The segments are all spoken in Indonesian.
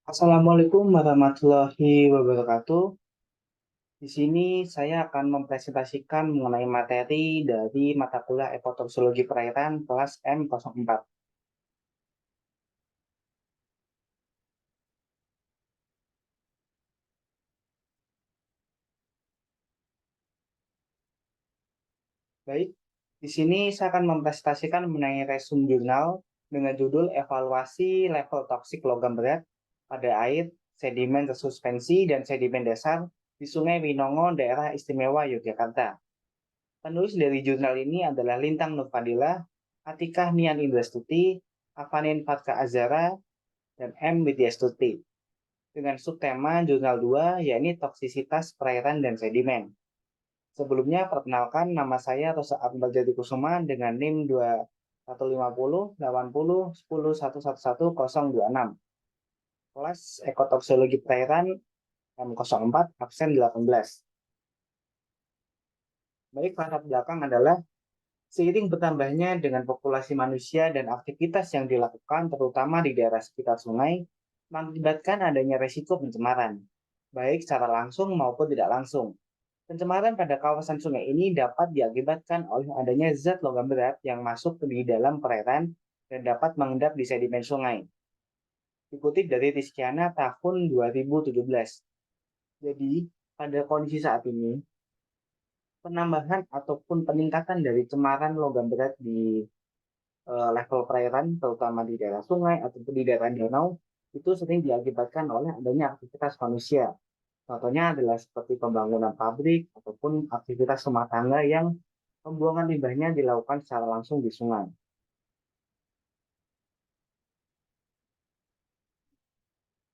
Assalamualaikum warahmatullahi wabarakatuh. Di sini saya akan mempresentasikan mengenai materi dari mata kuliah Ekotoksologi Perairan kelas M04. Baik, di sini saya akan mempresentasikan mengenai resume jurnal dengan judul Evaluasi Level Toksik Logam Berat pada Air, Sedimen Tersuspensi, dan Sedimen Dasar di Sungai Winongo, Daerah Istimewa Yogyakarta. Penulis dari jurnal ini adalah Lintang Nurfadilah, Atikah Nian Indrastuti, Avanin Fatka Azara, dan M. Widyastuti. Dengan subtema jurnal 2, yakni toksisitas perairan dan sedimen. Sebelumnya, perkenalkan nama saya Rosa Akbar Jati Kusuma dengan NIM 2150 80 10 111 026. Kelas Ekotoksologi Perairan M04, absen 18. Baik, latar belakang adalah seiring bertambahnya dengan populasi manusia dan aktivitas yang dilakukan, terutama di daerah sekitar sungai, mengakibatkan adanya resiko pencemaran, baik secara langsung maupun tidak langsung. Pencemaran pada kawasan sungai ini dapat diakibatkan oleh adanya zat logam berat yang masuk di dalam perairan dan dapat mengendap di sedimen sungai. Dikutip dari Rizkyana tahun 2017. Jadi, pada kondisi saat ini, penambahan ataupun peningkatan dari cemaran logam berat di level perairan, terutama di daerah sungai ataupun di daerah danau, itu sering diakibatkan oleh adanya aktivitas manusia. Contohnya adalah seperti pembangunan pabrik ataupun aktivitas rumah tangga yang pembuangan limbahnya dilakukan secara langsung di sungai.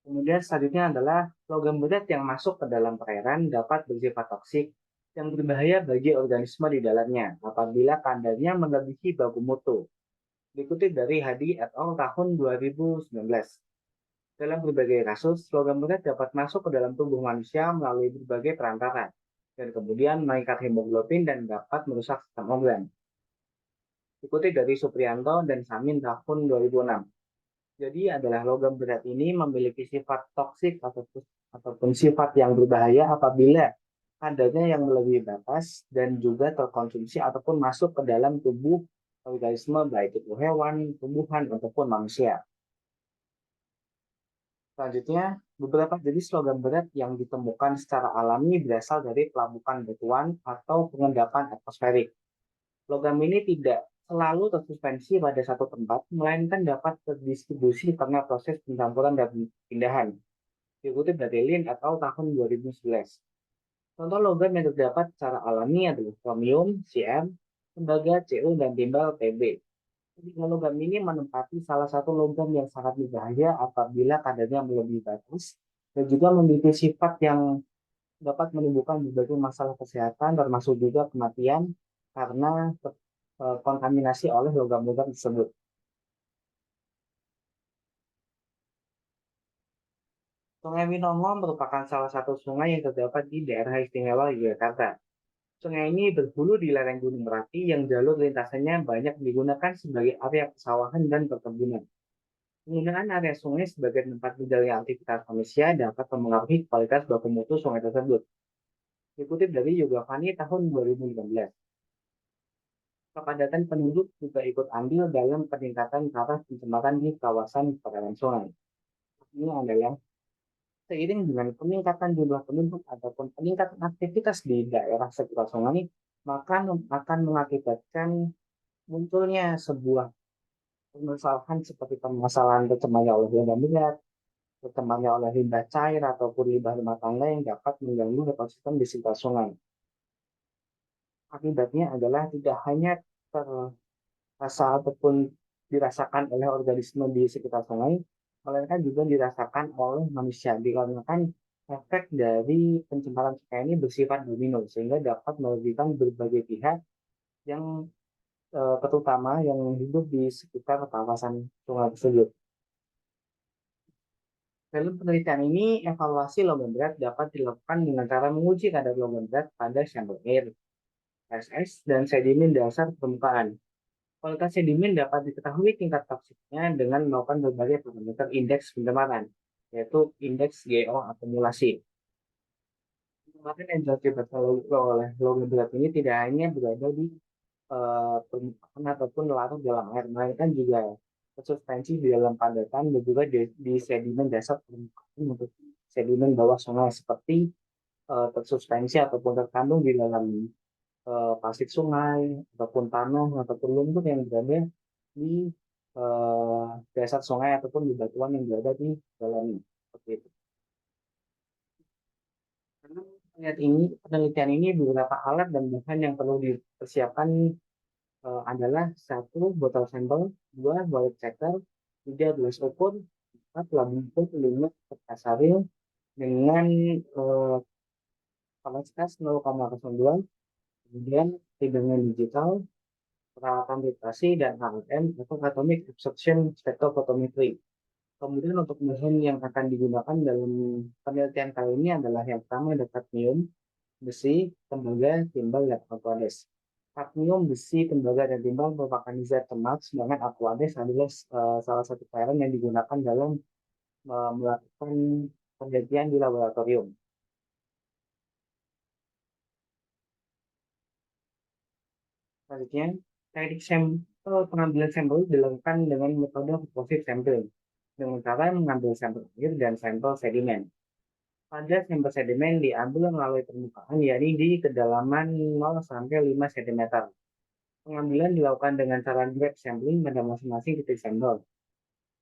Kemudian selanjutnya adalah logam berat yang masuk ke dalam perairan dapat bersifat toksik yang berbahaya bagi organisme di dalamnya apabila kadarnya melebihi baku mutu. Dikutip dari Hadi et al. Tahun 2019. Dalam berbagai kasus, logam berat dapat masuk ke dalam tubuh manusia melalui berbagai perantara, dan kemudian mengikat hemoglobin dan dapat merusak sistem organ. Dikutip dari Supriyanto dan Samin tahun 2006. Jadi adalah logam berat ini memiliki sifat toksik ataupun sifat yang berbahaya apabila kadarnya yang melebihi batas dan juga terkonsumsi ataupun masuk ke dalam tubuh organisme baik itu hewan, tumbuhan, ataupun manusia. Selanjutnya, beberapa jenis logam berat yang ditemukan secara alami berasal dari pelabukan batuan atau pengendapan atmosferik. Logam ini tidak selalu tersuspensi pada satu tempat, melainkan dapat terdistribusi karena proses pencampuran dan pindahan. Dikutip dari Lin atau tahun 2011. Contoh logam yang terdapat secara alami adalah kromium, Cm, tembaga, Cu, dan timbal, Tb. Ketiga logam ini menempati salah satu logam yang sangat berbahaya apabila kadarnya melebihi batas dan juga memiliki sifat yang dapat menimbulkan berbagai masalah kesehatan termasuk juga kematian karena kontaminasi oleh logam-logam tersebut. Sungai Winongo merupakan salah satu sungai yang terdapat di daerah istimewa Yogyakarta. Sungai ini berhulu di lereng Gunung Merapi yang jalur lintasannya banyak digunakan sebagai area persawahan dan perkebunan. Penggunaan area sungai sebagai tempat berjalannya aktivitas manusia dapat mempengaruhi kualitas baku mutu sungai tersebut. Dikutip dari Yogyakarta tahun 2015. Kepadatan penduduk juga ikut andil dalam peningkatan taraf pencemaran di kawasan perairan sungai. Ini adalah seiring dengan peningkatan jumlah penduduk ataupun peningkatan aktivitas di daerah sekitar sungai, maka akan mengakibatkan munculnya sebuah permasalahan seperti permasalahan tercemarnya oleh logam berat, tercemarnya oleh limbah cair ataupun limbah rumah tangga yang dapat mengganggu ekosistem di sekitar sungai. Akibatnya adalah tidak hanya terasa ataupun dirasakan oleh organisme di sekitar sungai, melainkan juga dirasakan oleh manusia dikarenakan efek dari pencemaran sungai ini bersifat domino sehingga dapat merugikan berbagai pihak yang terutama yang hidup di sekitar kawasan sungai tersebut. Dalam penelitian ini, evaluasi logam berat dapat dilakukan dengan cara menguji kadar logam berat pada sampel air, SS, dan sedimen dasar permukaan. Kualitas sedimen dapat diketahui tingkat toksiknya dengan melakukan berbagai parameter indeks pencemaran. yaitu indeks GO akumulasi. Kemarin yang diakibatkan oleh logam berat ini tidak hanya berada di permukaan ataupun larut dalam air, melainkan juga tersuspensi di dalam padatan dan juga di sedimen dasar permukaan untuk sedimen bawah sungai seperti tersuspensi ataupun terkandung di dalam pasir sungai ataupun tanah ataupun lumpur yang berada di dasar sungai ataupun di batuan yang berada di dalamnya. Seperti itu. Karena penelitian ini beberapa alat dan bahan yang perlu dipersiapkan adalah satu botol sampel, dua wallet checker, tiga gelas ukur, empat lambung ukur, lima kertas saril dengan kapasitas 0,02, kemudian timbangan digital, peralatan vibrasi dan AFM atau atomic absorption spectrophotometry. Kemudian untuk bahan yang akan digunakan dalam penelitian kali ini adalah yang pertama ada kadmium, besi, tembaga, timbal, dan aquades. Kadmium, besi, tembaga, dan timbal merupakan zat lemak, sedangkan aquades adalah salah satu cairan yang digunakan dalam melakukan penelitian di laboratorium. Selanjutnya, teknik sampel pengambilan sampel dilakukan dengan metode composite sampling, dengan cara mengambil sampel air dan sampel sedimen. Pada sampel sedimen diambil melalui permukaan, yakni di kedalaman 0 sampai 5 cm. Pengambilan dilakukan dengan cara grab sampling pada masing-masing titik sampel.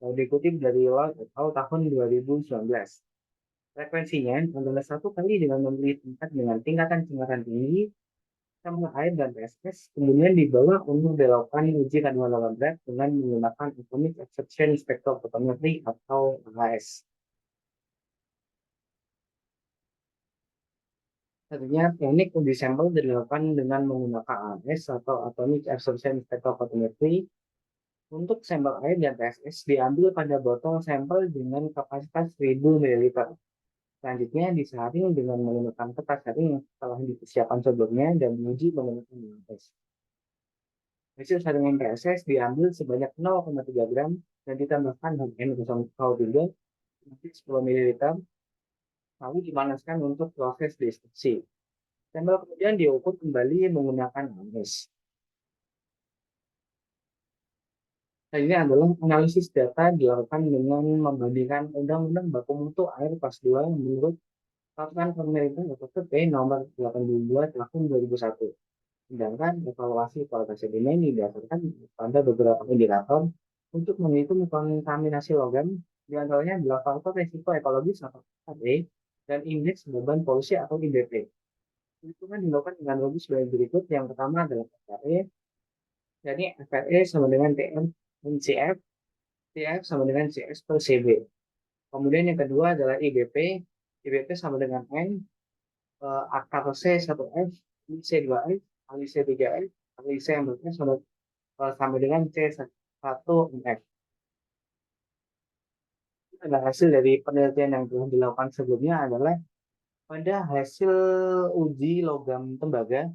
Dikutip dari Lloyd et al. Tahun 2019. Frekuensinya adalah satu kali dengan memilih tempat dengan tingkatan cemaran tinggi, sampel air dan PSS, kemudian dibawa untuk dilakukan uji kandungan logam berat dengan menggunakan atomic absorption spectrophotometry atau AAS. Artinya, teknik uji sampel dilakukan dengan menggunakan AAS atau atomic absorption spectrophotometry. Untuk sampel air dan PSS diambil pada botol sampel dengan kapasitas 1000 ml. Selanjutnya disaring dengan menggunakan kertas saring yang telah dipersiapkan sebelumnya dan diuji menggunakan AAS. Hasil saringan PSS diambil sebanyak 0,3 gram dan ditambahkan HN003 10 ml, lalu dipanaskan untuk proses destruksi. Sampel kemudian diukur kembali menggunakan AAS. Nah, ini adalah analisis data dilakukan dengan membandingkan Undang-Undang Baku Mutu Air Kelas 2 menurut Peraturan Pemerintah atau PP nomor 82 tahun 2001. Sedangkan evaluasi kualitas sedimen didasarkan pada beberapa indikator untuk menghitung kontaminasi logam, di antaranya adalah faktor risiko ekologis atau FRE dan indeks beban polusi atau IBP. Hitungan dilakukan dengan rumus sebagai berikut. Yang pertama adalah FRE, jadi FRE sama dengan TM CF, TF sama dengan CS per CB. Kemudian yang kedua adalah IBP, IBP sama dengan N, akar C1F, C2F, kali C3F, kali C yang berarti sama dengan C1F. Ada hasil dari penelitian yang telah dilakukan sebelumnya adalah pada hasil uji logam tembaga,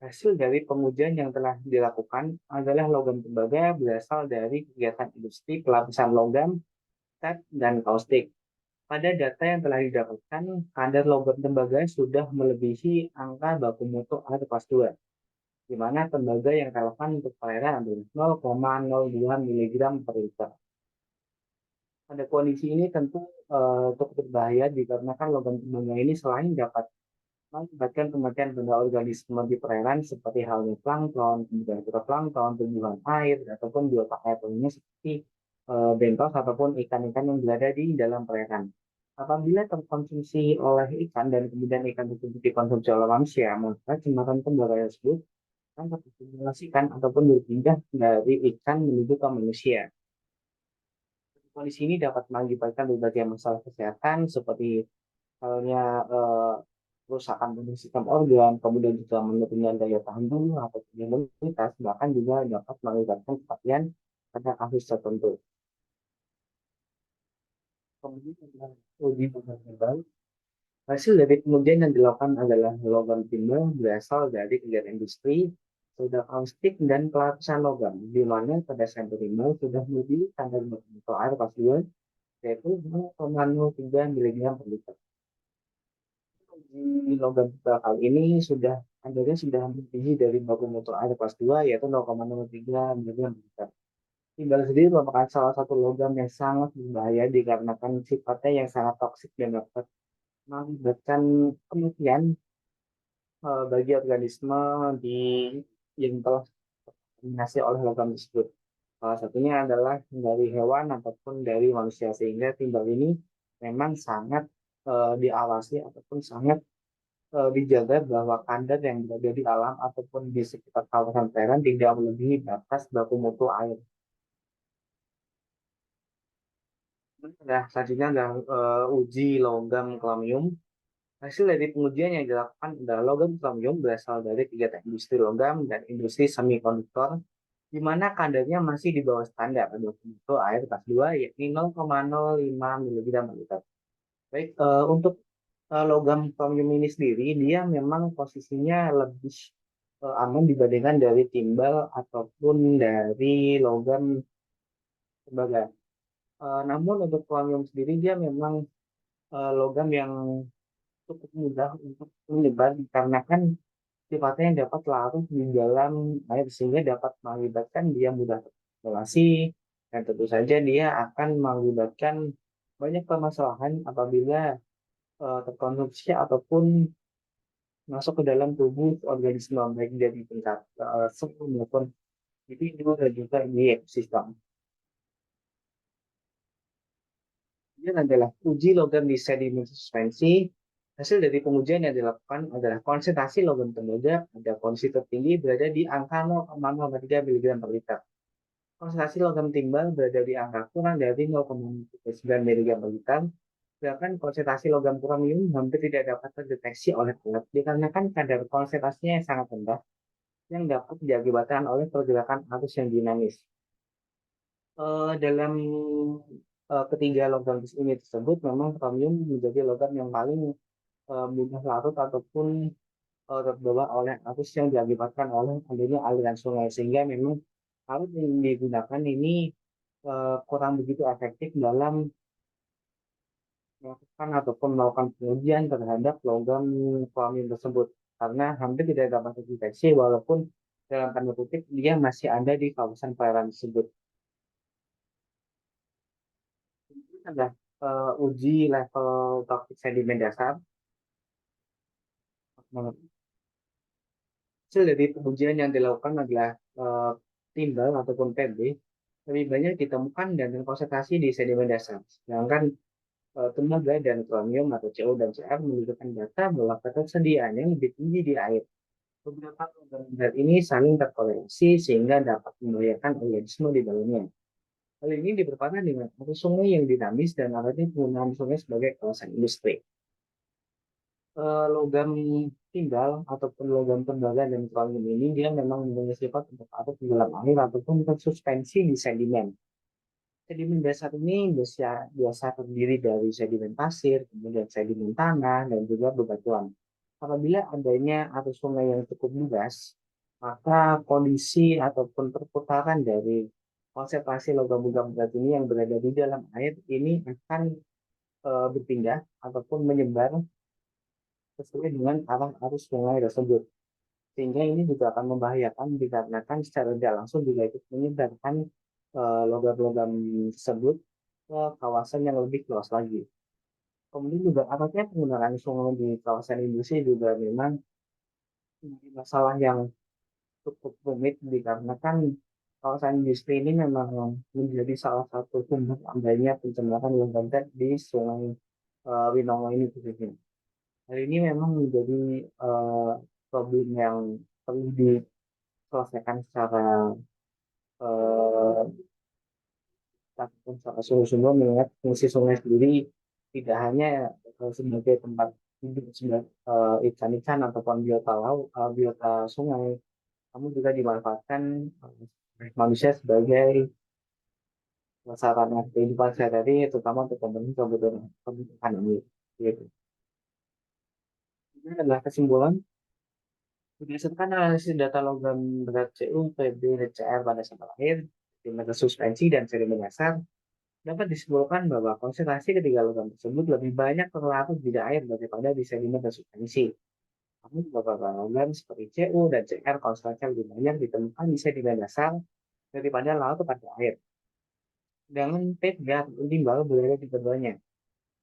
hasil dari pengujian yang telah dilakukan adalah logam tembaga berasal dari kegiatan industri pelapisan logam, cat, dan kaustik. Pada data yang telah didapatkan, kadar logam tembaga sudah melebihi angka baku mutu air kelas 2, di mana tembaga yang relevan untuk perairan adalah 0,02 mg per liter. Pada kondisi ini tentu cukup berbahaya dikarenakan logam tembaga ini selain dapat mengakibatkan kematian benda organisme di perairan seperti halnya plankton, kemudian fitoplankton, tumbuhan air, ataupun biota air lainnya seperti bentos ataupun ikan-ikan yang berada di dalam perairan. Apabila terkonsumsi oleh ikan dan kemudian ikan tersebut dikonsumsi oleh manusia, maka cemaran tembaga tersebut akan terakumulasikan ataupun berpindah dari ikan menuju ke manusia. Kondisi ini dapat mengakibatkan berbagai masalah kesehatan seperti halnya kerusakan pada sistem organ, kemudian juga menurunnya daya tahan tubuh atau imunitas, bahkan juga dapat mengakibatkan kematian pada kasus tertentu. Kemudian uji logam timbal. Hasil dari pengujian yang dilakukan adalah logam timbal berasal dari kegiatan industri, soda kaustik, dan pelapisan logam, di mana pada sampel timbal sudah melebihi standar baku mutu air kelas 2 yaitu 0,03 miligram per liter. Di logam tunggal kali ini sudah kadarnya sudah lebih tinggi dari baku mutu air kelas 2 yaitu 0,03 miligram per liter. Timbal sendiri merupakan salah satu logam yang sangat berbahaya dikarenakan sifatnya yang sangat toksik dan dapat mengakibatkan kematian bagi organisme di yang telah terkontaminasi oleh logam tersebut. Salah satunya adalah dari hewan ataupun dari manusia sehingga timbal ini memang sangat diawasi ataupun sangat dijaga bahwa kadar yang berada di alam ataupun di sekitar kawasan perairan tidak melebihi batas baku mutu air. Nah, selanjutnya adalah uji logam kromium. Hasil dari pengujian yang dilakukan adalah logam kromium berasal dari kegiatan industri logam dan industri semikonduktor, di mana kadarnya masih di bawah standar baku mutu air kelas 2, yakni 0,05 miligram per liter. Baik, untuk logam kromium ini sendiri, dia memang posisinya lebih aman dibandingkan dari timbal ataupun dari logam tembaga. Namun untuk kromium sendiri, dia memang logam yang cukup mudah untuk menyebar dikarenakan sifatnya yang dapat larut di dalam air sehingga dapat mengakibatkan dia mudah terpolasi dan tentu saja dia akan mengakibatkan banyak permasalahan apabila terkonsumsi ataupun masuk ke dalam tubuh organisme baik dari tingkat sel maupun individu dan juga di ekosistem. Kemudian adalah uji logam di sedimen suspensi. Hasil dari pengujian yang dilakukan adalah konsentrasi logam tembaga pada kondisi tertinggi berada di angka 0,03 mg per liter. Konsentrasi logam timbal berada di angka kurang dari 0,9 mg per liter. Sedangkan konsentrasi logam kromium hampir tidak dapat terdeteksi oleh alat dikarenakan kadar konsentrasinya yang sangat rendah yang dapat diakibatkan oleh pergerakan arus yang dinamis. Dalam ketiga logam ini tersebut, memang kromium menjadi logam yang paling mudah larut ataupun terbawa oleh arus yang diakibatkan oleh adanya aliran sungai, sehingga memang arus yang digunakan ini kurang begitu efektif dalam melakukan ataupun melakukan pengujian terhadap logam kromium tersebut karena hampir tidak dapat terdeteksi walaupun dalam tanda kutip dia masih ada di kawasan perairan tersebut. Ini adalah uji level toksik sedimen dasar. Hasil dari pengujian yang dilakukan adalah timbal ataupun PB lebih banyak ditemukan dan konsentrasi di sedimen dasar. Sedangkan tembaga dan kromium atau CO dan CR menunjukkan data bahwa ketersediaannya lebih tinggi di air. Beberapa logam berat ini saling terkorelasi sehingga dapat membahayakan organisme di dalamnya. Hal ini diperparah dengan arus sungai yang dinamis dan adanya penggunaan sungai sebagai kawasan industri. Logam timbal ataupun logam tembaga dan kromium ini dia memang mempunyai sifat untuk larut di dalam air ataupun tersuspensi di sedimen. Sedimen dasar ini biasa terdiri dari sedimen pasir, kemudian sedimen tanah, dan juga bebatuan. Apabila adanya arus sungai yang cukup deras, maka kondisi ataupun perputaran dari konsentrasi logam-logam berat ini yang berada di dalam air ini akan berpindah ataupun menyebar sesuai dengan arah arus sungai tersebut. Sehingga ini juga akan membahayakan dikarenakan secara tidak langsung juga ikut menyebarkan logam-logam tersebut ke kawasan yang lebih luas lagi. Kemudian juga apakah penggunaan sungai di kawasan industri juga memang menjadi masalah yang cukup rumit dikarenakan kawasan industri ini memang menjadi salah satu sumber adanya pencemaran logam di Sungai Winongo ini khususnya. Hal ini memang menjadi uh, problem yang perlu diselesaikan secara uh, sungguh-sungguh mengingat fungsi sungai sendiri tidak hanya sebagai tempat hidup sebagai ikan-ikan ataupun biota laut, biota sungai, namun juga dimanfaatkan manusia sebagai sarana kehidupan sehari-hari, terutama untuk memenuhi kebutuhan ini. Gitu. Ini adalah kesimpulan berdasarkan analisis data logam berat CU, PB, dan CR pada sampel air, di suspensi dan sedimen dasar. dapat disimpulkan bahwa konsentrasi ketiga logam tersebut lebih banyak terlarut di air daripada di sedimen dan substansi. Namun beberapa logam seperti Cu dan Cr konsentrasinya lebih banyak ditemukan di sedimen dasar daripada larut pada air. Sedangkan P3 ataupun timbal berada di keduanya.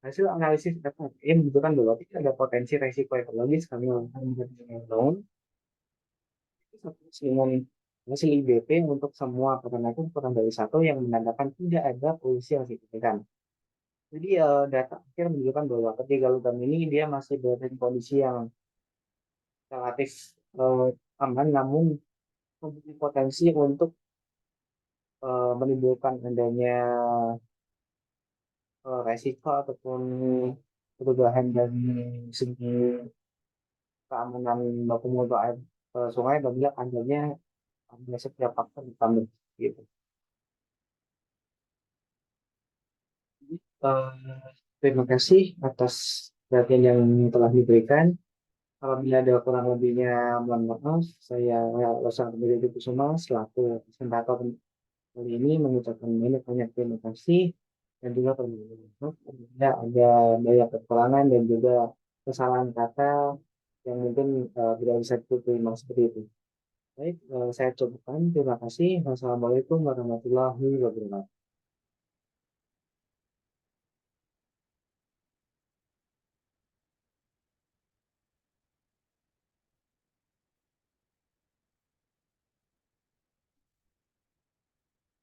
Hasil analisis FFI menunjukkan bahwa tidak ada potensi resiko ekologis kami melakukan membangun dengan hasil IBP untuk semua peternakan kurang dari satu yang menandakan tidak ada polusi yang signifikan. Jadi data akhir menunjukkan bahwa ketiga logam ini dia masih berada di kondisi yang relatif aman, namun memiliki potensi untuk menimbulkan adanya resiko ataupun perubahan dari segi keamanan baku mutu air sungai apabila adanya setiap faktor ditambah gitu. Eh, Terima kasih atas perhatian yang telah diberikan. Apabila ada kurang lebihnya, mohon maaf. Saya Rosa Budi Kusuma selaku presentator kali ini mengucapkan banyak terima kasih dan juga permohonan maaf apabila ada banyak kekurangan dan juga kesalahan kata yang mungkin tidak bisa diterima seperti itu. Baik, saya cukupkan. Terima kasih. Wassalamualaikum warahmatullahi wabarakatuh.